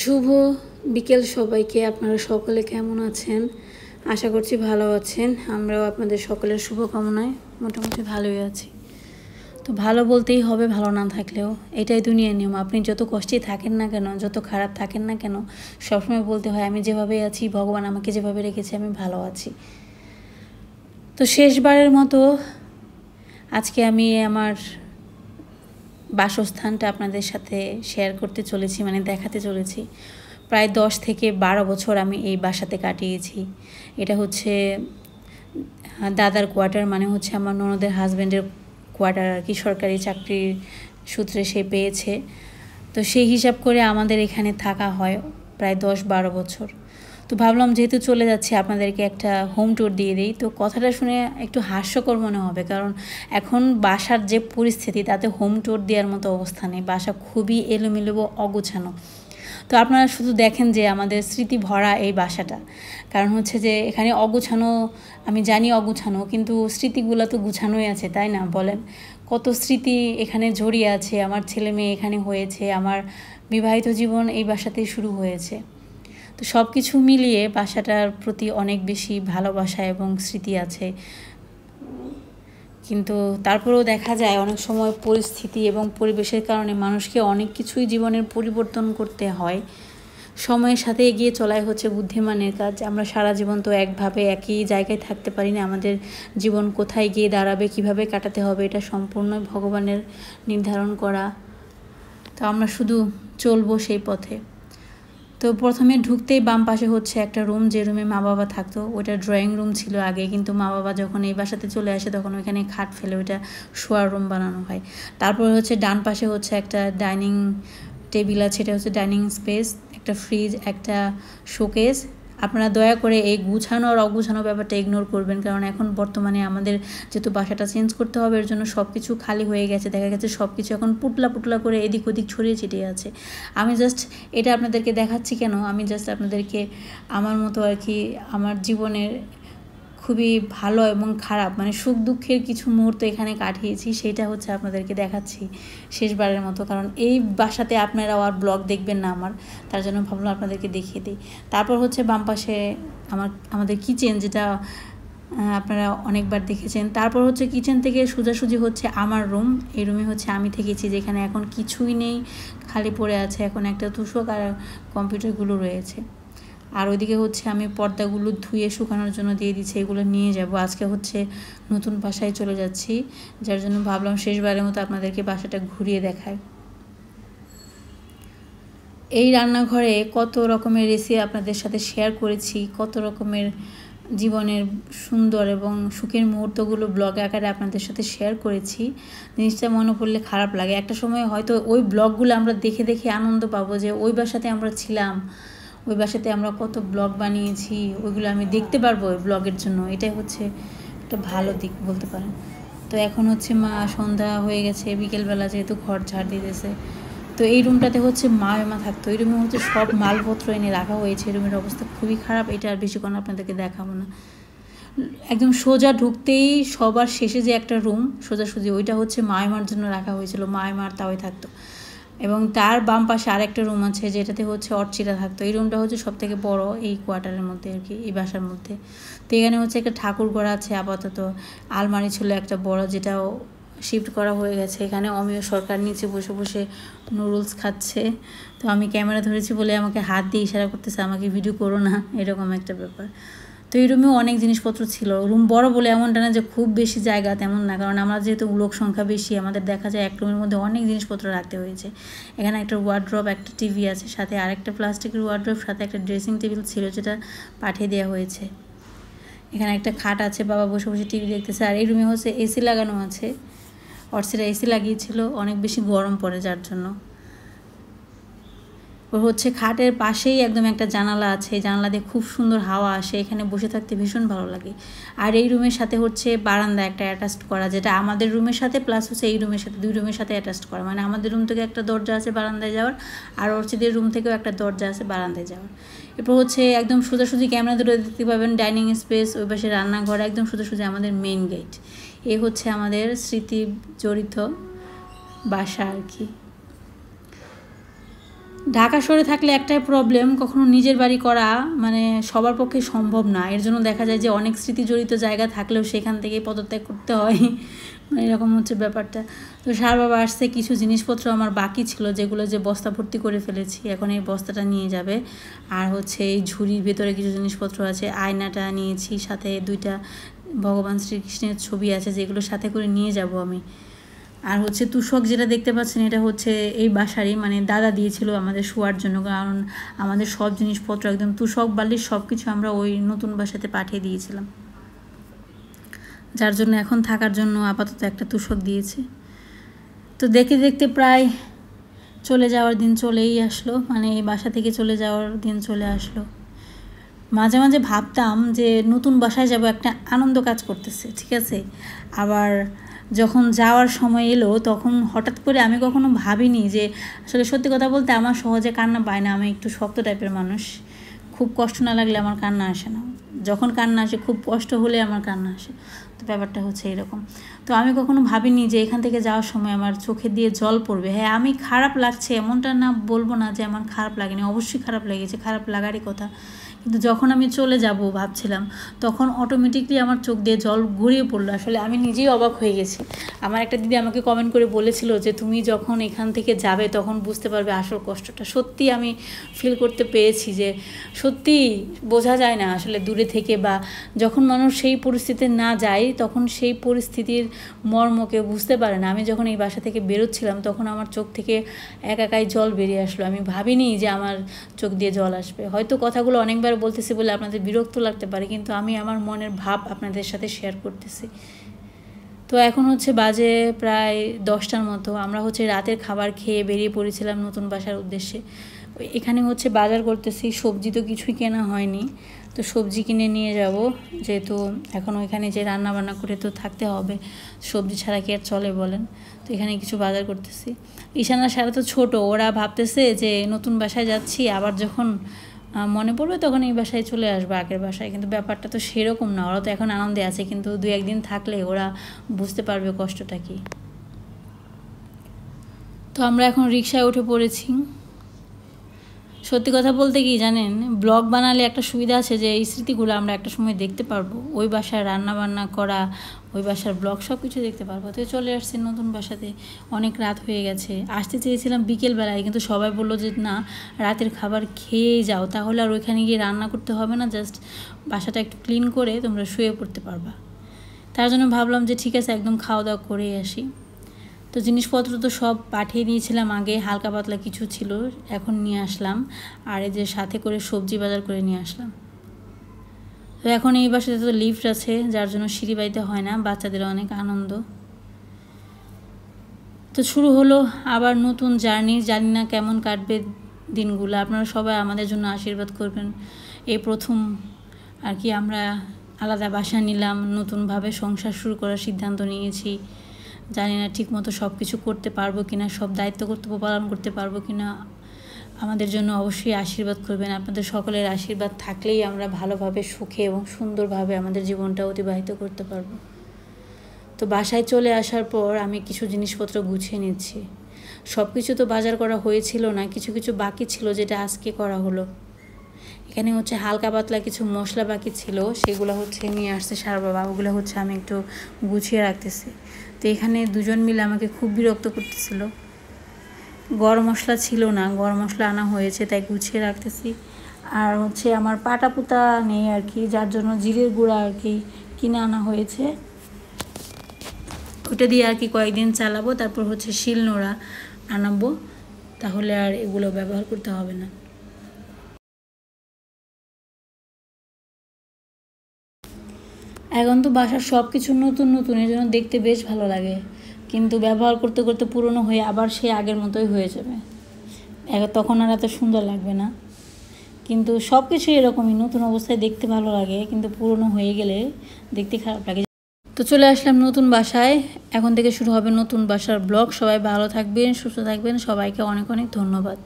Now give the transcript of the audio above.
শুভ বিকেল সবাইকে। আপনারা সকলে কেমন আছেন? আশা করছি ভালো আছেন। আমরাও আপনাদের সকলের শুভকামনায় মোটামুটি ভালোই আছি। তো ভালো বলতেই হবে, ভালো না থাকলেও এটাই দুনিয়ার নিয়ম। আপনি যত কষ্টেই থাকেন না কেন, যত খারাপ থাকেন না কেন, সবসময় বলতে হয় আমি যেভাবে আছি, ভগবান আমাকে যেভাবে রেখেছে আমি ভালো আছি। তো শেষবারের মতো আজকে আমি আমার বাসস্থানটা আপনাদের সাথে শেয়ার করতে চলেছি, মানে দেখাতে চলেছি। প্রায় 10 থেকে 12 বছর আমি এই বাসাতে কাটিয়েছি। এটা হচ্ছে দাদার কোয়ার্টার, মানে হচ্ছে আমার ননদের হাজব্যান্ডের কোয়ার্টার আর কি, সরকারি চাকরির সূত্রে সে পেয়েছে। তো সেই হিসাব করে আমাদের এখানে থাকা হয় প্রায় 10-12 বছর। তো ভাবলাম যেহেতু চলে যাচ্ছে আপনাদেরকে একটা হোম ট্যুর দিয়ে দিই। তো কথাটা শুনে একটু হাস্যকর মনে হবে, কারণ এখন বাসার যে পরিস্থিতি তাতে হোম ট্যুর দেওয়ার মতো অবস্থা নেই। বাসা খুবই এলোমেলো অগোছানো। তো আপনারা শুধু দেখেন যে আমাদের স্মৃতি ভরা এই বাসাটা, কারণ হচ্ছে যে এখানে অগুছানো, আমি জানি অগুছানো, কিন্তু স্মৃতিগুলো তো গুছানোই আছে, তাই না বলেন? কত স্মৃতি এখানে জড়িয়ে আছে। আমার ছেলে মেয়ে এখানে হয়েছে, আমার বিবাহিত জীবন এই বাসাতেই শুরু হয়েছে। তো সব কিছু মিলিয়ে বাসাটার প্রতি অনেক বেশি ভালোবাসা এবং স্মৃতি আছে। কিন্তু তারপরেও দেখা যায় অনেক সময় পরিস্থিতি এবং পরিবেশের কারণে মানুষকে অনেক কিছুই জীবনের পরিবর্তন করতে হয়। সময়ের সাথে এগিয়ে চলাই হচ্ছে বুদ্ধিমানের কাজ। আমরা সারা জীবন তো একভাবে একই জায়গায় থাকতে পারি না। আমাদের জীবন কোথায় গিয়ে দাঁড়াবে, কিভাবে কাটাতে হবে, এটা সম্পূর্ণ ভগবানের নির্ধারণ করা। তো আমরা শুধু চলবো সেই পথে। তো প্রথমে ঢুকতেই বাম পাশে হচ্ছে একটা রুম, যে রুমে মা বাবা থাকতো। ওটা ড্রয়িং রুম ছিল আগে, কিন্তু মা বাবা যখন এই বাসাতে চলে আসে তখন ওইখানে খাট ফেলে ওইটা শোয়ার রুম বানানো হয়। তারপর হচ্ছে ডান পাশে হচ্ছে একটা ডাইনিং টেবিল আছে, এটা হচ্ছে ডাইনিং স্পেস, একটা ফ্রিজ, একটা শোকেস। আপনারা দয়া করে এই গুছানো আর অগুছানো ব্যাপারটা ইগনোর করবেন, কারণ এখন বর্তমানে আমাদের যেহেতু বাসাটা চেঞ্জ করতে হবে, এর জন্য সব কিছু খালি হয়ে গেছে। দেখা গেছে সব কিছু এখন পুটলা পুটলা করে এদিক ওদিক ছড়িয়ে ছিটিয়ে আছে। আমি জাস্ট এটা আপনাদেরকে দেখাচ্ছি কেন, আমি জাস্ট আপনাদেরকে আমার মতো আর কি আমার জীবনের খুবই ভালো এবং খারাপ, মানে সুখ দুঃখের কিছু মুহূর্ত এখানে কাটিয়েছি, সেটা হচ্ছে আপনাদেরকে দেখাচ্ছি শেষবারের মতো। কারণ এই বাসাতে আপনারাও আর ব্লগ দেখবেন না আমার, তার জন্য ভাবলাম আপনাদেরকে দেখিয়ে দিই। তারপর হচ্ছে বাম পাশে আমাদের কিচেন, যেটা আপনারা অনেকবার দেখেছেন। তারপর হচ্ছে কিচেন থেকে সোজাসুজি হচ্ছে আমার রুম। এই রুমে হচ্ছে আমি থেকেছি, যেখানে এখন কিছুই নেই, খালি পড়ে আছে। এখন একটা তুষক আর কম্পিউটারগুলো রয়েছে। আর ওইদিকে হচ্ছে আমি পর্দাগুলো ধুয়ে শুকানোর জন্য দিয়ে দিচ্ছি, এগুলো নিয়ে যাব। আজকে হচ্ছে নতুন বাসায় চলে যাচ্ছি, যার জন্য ভাবলাম শেষবারের মতো আপনাদেরকে বাসাটা ঘুরিয়ে দেখায়। এই রান্নাঘরে কত রকমের রেসিপি আপনাদের সাথে শেয়ার করেছি, কত রকমের জীবনের সুন্দর এবং সুখের মুহূর্তগুলো ব্লগ আকারে আপনাদের সাথে শেয়ার করেছি। জিনিসটা মনে পড়লে খারাপ লাগে। একটা সময় হয়তো ওই ব্লগগুলো আমরা দেখে দেখে আনন্দ পাবো যে ওই বাসাতে আমরা ছিলাম, ওই বাসাতে আমরা কত ব্লগ বানিয়েছি, ওইগুলো আমি দেখতে পারবো ওই ব্লগের জন্য। এটাই হচ্ছে একটা ভালো দিক বলতে পারেন। তো এখন হচ্ছে সন্ধ্যা হয়ে গেছে, বিকেলবেলা যেহেতু ঘর ঝাড় দিতেছে। তো এই রুমটাতে হচ্ছে মা থাকতো। এই রুমে হচ্ছে সব মালপত্র এনে রাখা হয়েছে। এই রুমের অবস্থা খুবই খারাপ, এটা আর বেশিক্ষণ আপনাদেরকে দেখাবো না। একদম সোজা ঢুকতেই সবার শেষে যে একটা রুম সোজাসুজি, ওইটা হচ্ছে মার জন্য রাখা হয়েছিল। মার তাওই থাকতো, এবং তার বাম পাশে আরেকটা রুম আছে যেটাতে হচ্ছে অর্চিরা থাকতো। এই রুমটা হচ্ছে সব থেকে বড় এই কোয়ার্টারের মধ্যে আর কি, এই বাসার মধ্যে। তো এখানে হচ্ছে একটা ঠাকুর ঘর আছে আপাতত। আলমারি ছিল একটা বড়, যেটাও শিফট করা হয়ে গেছে। এখানে অমিয় সরকার নিচে বসে বসে নুডলস খাচ্ছে। তো আমি ক্যামেরা ধরেছি বলে আমাকে হাত দিয়ে ইশারা করতেছে আমাকে ভিডিও করো না, এরকম একটা ব্যাপার। তো এই রুমেও অনেক জিনিসপত্র ছিল। রুম বড় বলে এমনটা না যে খুব বেশি জায়গা, তেমন না, কারণ আমরা যেহেতু লোক সংখ্যা বেশি, আমাদের দেখা যায় এক রুমের মধ্যে অনেক জিনিসপত্র রাখতে হয়েছে। এখানে একটা ওয়ার্ড্রপ, একটা টিভি আছে, সাথে আরেকটা প্লাস্টিকের ওয়ার্ড্রপ, সাথে একটা ড্রেসিং টেবিল ছিল যেটা পাঠিয়ে দেওয়া হয়েছে। এখানে একটা খাট আছে, বাবা বসে বসে টিভি দেখতেছে। আর এই রুমে হচ্ছে এসি লাগানো আছে, অর্চিরা এসি লাগিয়েছিল, অনেক বেশি গরম পড়ে যার জন্য। ওর হচ্ছে খাটের পাশেই একদম একটা জানালা আছে, জানালা দিয়ে খুব সুন্দর হাওয়া আসে, এখানে বসে থাকতে ভীষণ ভালো লাগে। আর এই রুমের সাথে হচ্ছে বারান্দা একটা অ্যাটাচড করা, যেটা আমাদের রুমের সাথে প্লাস হচ্ছে এই রুমের সাথে, দুই রুমের সাথে অ্যাটাচড করা। মানে আমাদের রুম থেকে একটা দরজা আছে বারান্দায় যাওয়ার, আর অর্চিদের রুম থেকেও একটা দরজা আছে বারান্দায় যাওয়ার। এরপর হচ্ছে একদম সোজাসুজি ক্যামেরা ধরে দেখতে পাবেন ডাইনিং স্পেস, ওই পাশে রান্নাঘর, একদম সোজাসুজি আমাদের মেইন গেট। এ হচ্ছে আমাদের স্মৃতি জড়িত বাসা আর কি। ঢাকা শহরে থাকলে একটাই প্রবলেম, কখনো নিজের বাড়ি করা মানে সবার পক্ষে সম্ভব না। এর জন্য দেখা যায় যে অনেক স্মৃতি জড়িত জায়গা থাকলেও সেখান থেকে পদত্যাগ করতে হয়, মানে এরকম হচ্ছে ব্যাপারটা। তো সার বাবা আসছে, কিছু জিনিসপত্র আমার বাকি ছিল যেগুলো যে বস্তা ভর্তি করে ফেলেছি, এখন এই বস্তাটা নিয়ে যাবে। আর হচ্ছে এই ঝুড়ির ভেতরে কিছু জিনিসপত্র আছে, আয়নাটা নিয়েছি, সাথে 2টা ভগবান শ্রীকৃষ্ণের ছবি আছে যেগুলো সাথে করে নিয়ে যাব আমি। আর হচ্ছে তুষক যেটা দেখতে পাচ্ছেন এটা হচ্ছে এই বাসারই, মানে দাদা দিয়েছিল আমাদের শোয়ার জন্য, কারণ আমাদের সব জিনিসপত্র একদম তুষক বালির সব কিছু আমরা ওই নতুন বাসাতে পাঠিয়ে দিয়েছিলাম, যার জন্য এখন থাকার জন্য আপাতত একটা তুষক দিয়েছে। তো দেখতে দেখতে প্রায় চলে যাওয়ার দিন চলেই আসলো, মানে এই বাসা থেকে চলে যাওয়ার দিন চলে আসলো। মাঝে মাঝে ভাবতাম যে নতুন বাসায় যাব, একটা আনন্দ কাজ করতেছে, ঠিক আছে। আবার যখন যাওয়ার সময় এলো তখন হঠাৎ করে আমি কখনো ভাবিনি যে, আসলে সত্যি কথা বলতে আমার সহজে কান্না পায় না, আমি একটু শক্ত টাইপের মানুষ, খুব কষ্ট না লাগলে আমার কান্না আসে না, যখন কান্না আসে খুব কষ্ট হলে আমার কান্না আসে। তো ব্যাপারটা হচ্ছে এরকম। তো আমি কখনো ভাবিনি যে এখান থেকে যাওয়ার সময় আমার চোখে দিয়ে জল পড়বে। হ্যাঁ, আমি খারাপ লাগছে এমনটা না, বলবো না যে আমার খারাপ লাগেনি, অবশ্যই খারাপ লেগেছে, খারাপ লাগারই কথা। কিন্তু যখন আমি চলে যাব ভাবছিলাম, তখন অটোমেটিকলি আমার চোখ দিয়ে জল গড়িয়ে পড়লো। আসলে আমি নিজেই অবাক হয়ে গেছি। আমার একটা দিদি আমাকে কমেন্ট করে বলেছিল যে তুমি যখন এখান থেকে যাবে তখন বুঝতে পারবে আসল কষ্টটা। সত্যি আমি ফিল করতে পেরেছি যে সত্যি বোঝা যায় না আসলে দূরে থেকে, বা যখন মানুষ সেই পরিস্থিতিতে না যায় তখন সেই পরিস্থিতির মর্মকে বুঝতে পারে না। আমি যখন এই বাসা থেকে বেরোচ্ছিলাম তখন আমার চোখ থেকে একাই জল বেরিয়ে আসলো। আমি ভাবিনি যে আমার চোখ দিয়ে জল আসবে। হয়তো কথাগুলো অনেকবার বলতেছি বলে আপনাদের বিরক্ত লাগতে পারে, কিন্তু আমি আমার মনের ভাব আপনাদের সাথে শেয়ার করতেছি। তো এখন হচ্ছে বাজে প্রায় 10টার মতো। আমরা হচ্ছে রাতের খাবার খেয়ে বেরিয়ে পড়েছিলাম নতুন বাসার উদ্দেশ্যে। এখানে হচ্ছে বাজার করতেছি, সবজি তো কিছুই কেনা হয়নি, তো সবজি কিনে নিয়ে যাব, যেহেতু এখন ওইখানে যে রান্না বান্না করে তো থাকতে হবে, সবজি ছাড়া কি আর চলে বলেন। তো এখানে কিছু বাজার করতেছি। ঈশানা সারা তো ছোটো, ওরা ভাবতেছে যে নতুন বাসায় যাচ্ছি, আবার যখন মনে পড়বে তখন এই বাসায় চলে আসবে আগের বাসায়, কিন্তু ব্যাপারটা তো সেরকম না। ওরা তো এখন আনন্দে আছে, কিন্তু 2-1 দিন থাকলে ওরা বুঝতে পারবে কষ্টটা কী। তো আমরা এখন রিকশায় উঠে পড়েছি। সত্যি কথা বলতে কি জানেন, ব্লগ বানালে একটা সুবিধা আছে যে এই স্মৃতিগুলো আমরা একটা সময় দেখতে পারবো, ওই বাসায় রান্না বান্না করা, ওই বাসার ব্লগ সব কিছু দেখতে পারবো। তো চলে আসছি নতুন বাসাতে, অনেক রাত হয়ে গেছে। আসতে চেয়েছিলাম বিকেলবেলায়, কিন্তু সবাই বললো যে না, রাতের খাবার খেয়েই যাও, তাহলে আর ওইখানে গিয়ে রান্না করতে হবে না, জাস্ট বাসাটা একটু ক্লিন করে তোমরা শুয়ে পড়তে পারবা। তার জন্য ভাবলাম যে ঠিক আছে, একদম খাওয়া দাওয়া করেই আসি। তো জিনিসপত্র তো সব পাঠিয়ে দিয়েছিলাম আগে, হালকা পাতলা কিছু ছিল এখন নিয়ে আসলাম, আর এই যে সাথে করে সবজি বাজার করে নিয়ে আসলাম। তো এখন এই বাসাতে তো লিফট আছে, যার জন্য সিঁড়ি বাইতে হয় না, বাচ্চাদের অনেক আনন্দ। তো শুরু হলো আবার নতুন জার্নি, জানি না কেমন কাটবে দিনগুলো। আপনারা সবাই আমাদের জন্য আশীর্বাদ করবেন। এই প্রথম আর কি আমরা আলাদা বাসা নিলাম, নতুনভাবে সংসার শুরু করার সিদ্ধান্ত নিয়েছি। জানি না ঠিকমতো সব কিছু করতে পারবো কিনা, সব দায়িত্ব কর্তব্য পালন করতে পারবো কিনা। আমাদের জন্য অবশ্যই আশীর্বাদ করবেন। আপনাদের সকলের আশীর্বাদ থাকলেই আমরা ভালোভাবে সুখে এবং সুন্দরভাবে আমাদের জীবনটা অতিবাহিত করতে পারবো। তো বাসায় চলে আসার পর আমি কিছু জিনিসপত্র গুছিয়ে নিচ্ছি। সব কিছু তো বাজার করা হয়েছিল না, কিছু কিছু বাকি ছিল যেটা আজকে করা হলো। এখানে হচ্ছে হালকা পাতলা কিছু মশলা বাকি ছিল, সেগুলো হচ্ছে নিয়ে আসছে সার বাবা, ওগুলো হচ্ছে আমি একটু গুছিয়ে রাখতেছি। তো এখানে দুজন মিলে আমাকে খুব বিরক্ত করতেছিল। গরম মশলা ছিল না, গরম মশলা আনা হয়েছে তাই গুছিয়ে রাখতেছি। আর হচ্ছে আমার পাটা পুতা নেই আর কি, যার জন্য জিরের গুঁড়া আর কি কিনে আনা হয়েছে, ওটা দিয়ে আর কি কয়েকদিন চালাবো, তারপর হচ্ছে শিলনোড়া আনাবো, তাহলে আর এগুলো ব্যবহার করতে হবে না। এখন তো বাসার সব কিছু নতুন নতুন, এর জন্য দেখতে বেশ ভালো লাগে, কিন্তু ব্যবহার করতে করতে পুরনো হয়ে আবার সে আগের মতোই হয়ে যাবে, তখন আর এত সুন্দর লাগবে না। কিন্তু সব কিছু এরকমই, নতুন অবস্থায় দেখতে ভালো লাগে, কিন্তু পুরনো হয়ে গেলে দেখতে খারাপ লাগে। তো চলে আসলাম নতুন বাসায়, এখন থেকে শুরু হবে নতুন বাসার ব্লগ। সবাই ভালো থাকবেন, সুস্থ থাকবেন, সবাইকে অনেক অনেক ধন্যবাদ।